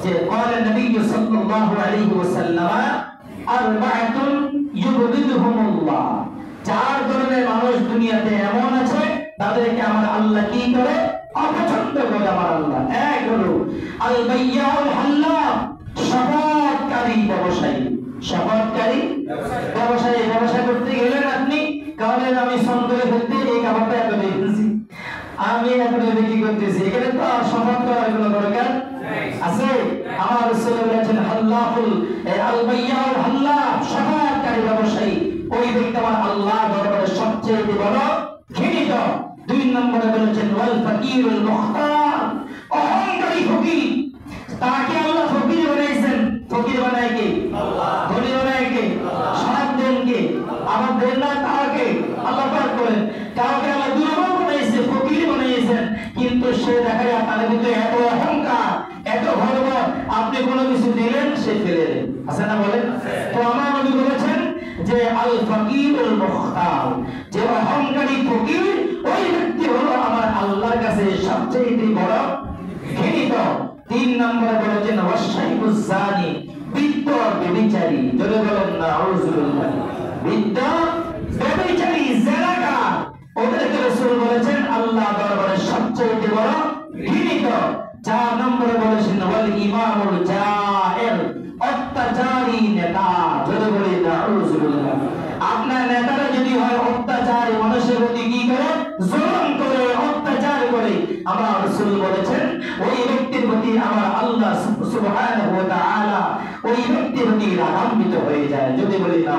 যে قال النبي صلى الله عليه وسلم أربعة يبغضهم الله চার ধরনের মানুষ দুনিয়াতে এমন আছে তাদেরকে আমার আল্লাহ কি করে অপছন্দ করে আমার আল্লাহ এক হলো আল বাইয়াউল হাল্লাব শপথকারী ব্যবসায়ী শপথকারী ব্যবসায়ী ব্যবসা করতে গেলেন আপনি কারণ আমি সন্দেহ করতে এই কাপড়টা এত দেখতেছি আমি এখন বিক্রি করতেছি এখানে তো শপথ করার কোনো দরকার আছে আমার রাসূল বলেছেন হাল্লাফুল আল বাইয়াউল হাল্লাব শপথকারী ব্যবসায়ী ওই ব্যক্তি আমার আল্লাহ দরবারে সবচেয়ে বড় ঘৃণিত দুই নম্বরে বলেছেন ওয়াল ফাকিরুল মুখতার অহংকারী ফকির তাকে আল্লাহ ফকির বানাইছেন ফকির বানায় কে আল্লাহ ধনী বানায় কে আল্লাহ সব দেন কে আমার দেন না তাকে আল্লাহ পাক করেন কাউকে আল্লাহ দুর্বল বানাইছে ফকির বানাইছেন কিন্তু সে দেখা যায় তার ভিতরে এত অহংকার এত গর্ব আপনি কোনো কিছু দিলেন সে ফেলে দেন আছে না বলেন তো আমার নবী বলেছেন যে আল ফাকিরুল মুখতার যে অহংকারী ফকির ওই ব্যক্তি হলো আমার আল্লাহর কাছে সবচেয়ে বড় ঘৃণিত তিন নম্বরে বলেছেন ওয়াশাইবুজ জানি বৃদ্ধ ব্যভিচারী যদি বলেন না আউযুবিল্লাহ বৃদ্ধ ব্যভিচারী জেনাকার ওদেরকে রাসূল বলেছেন আল্লাহ দরবারে সবচেয়ে বড় ঘৃণিত চার নম্বরে বলেছেন ওয়াল ইমামুল জায়ের অত্যাচারী নেতা যদি বলি না আউযুবিল্লাহ আপনার নেতারা যদি হয় অত্যাচারী মানুষের প্রতি কি করে জুলুম করে অত্যাচার করে আমার রাসূল বলেছেন ওই ব্যক্তির প্রতি আমার আল্লাহ সুবহানাহু ওয়া তাআলা ওই ব্যক্তির প্রতি রাগান্বিত হয়ে যায় যদি বলি না